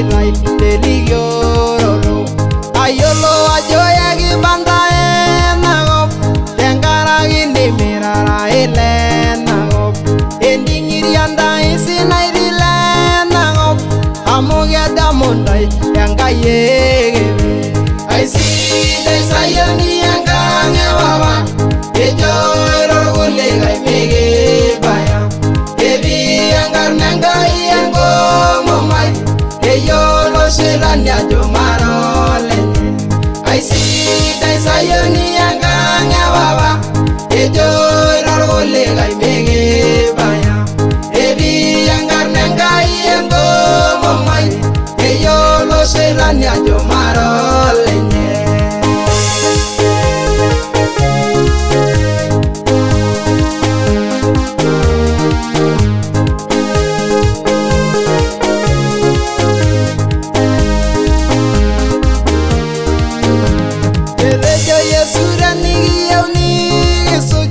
kirai teligiororo ayolo ajo yakibanda enakop tenkaraki nimirara ilenakop ending'irianda isinairila enakop amu kedamundai Enkai ekebe aisidai sayoni enkang epapa ejo irorkulikae mikibaya ketii enkarna Enkai enkomomai keyiolo shetani ajo mara olenye aisidai sayoni enkang epapa ejo irorkulikae mikibaya ketii enkarna Enkai enkomomai keyiolo shetani ajo mara olenye. Etejo Yesu tenikiyieu nikisuj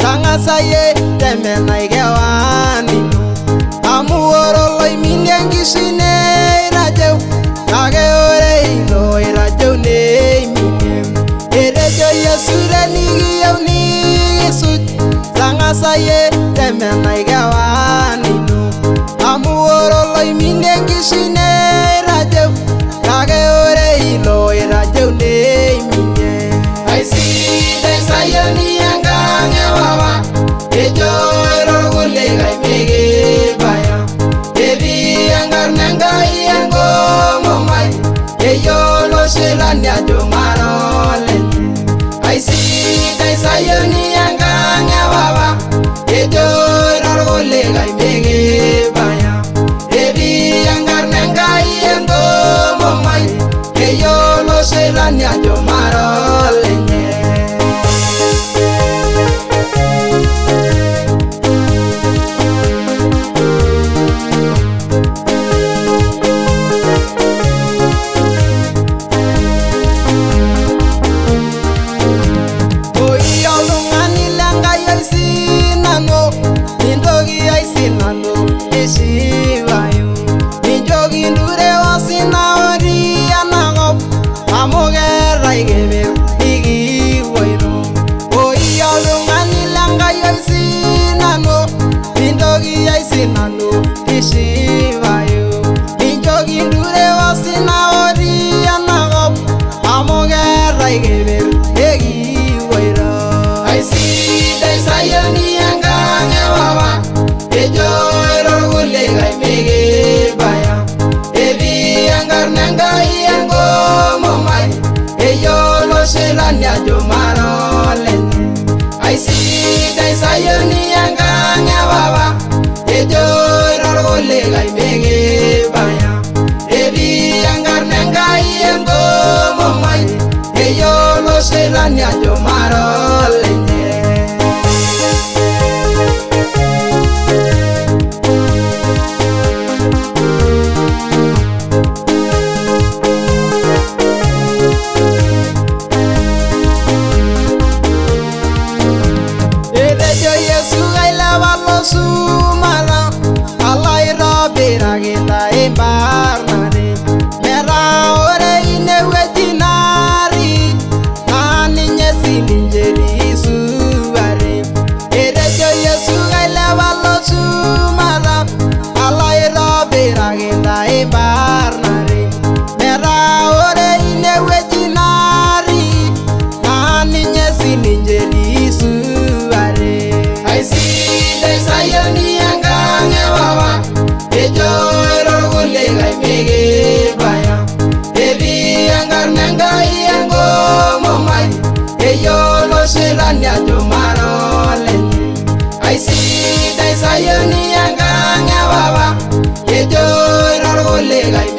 tang'asaye temenai kewan ino amu ore oloiminie enkishui neirajeu kake ore ilo oirajeu neiminie. Etejo Yesu tenikiyieu nikisuj tang'asaye temenai kewan ino amu ore oloiminie enkishui neirajeu kake ore ilo oirajeu neiminie. Aisidai sayoni enkang epapa ejo irorkulikae mikibaya ketii enkarna Enkai enkomomai keyiolo shetani ajo mara olenye aisidai sayoni enkang epapa ejo irorkulikae mikibaya ketii enkarna Enkai enkomomai keyiolo shetani ajo mara olenye. Ishivayo nijoki ndure osina ori enakop amu keetai keper nikipuoito oi oltung'ani lenkai oisinano mintoki aisinano ishivayo nijoki ndure osina ori enakop amu keetai keper nikipuoito. Aisidai sayoni enkang epapa ejo irorkulikae mikibaya etii enkarna Enkai enkomomai keyiolo shetani ajo mara olenye aisidai sayoni enkang epapa ejo irorkulikae mikibaya etii enkarna Enkai enkomomai keyiolo shetani ajo mara olenye. Etejo Yesu kailepa losumata alo aitobiraki ntae mbarnare metaa ore inewueji natii naa ninye sininche eisuare. Etejo Yesu kailepa losumata alo aitobiraki ntae mbarnare metaa ore inewueji natii naa ninye sininche eisuare. Aisidai sayoni enkang epapa ejo irorkulikae mikibaya etii enkarna Enkai enkomomai keyiolo shetani ajo mara olenye aisidai sayoni enkang epapa ejo irorkulikae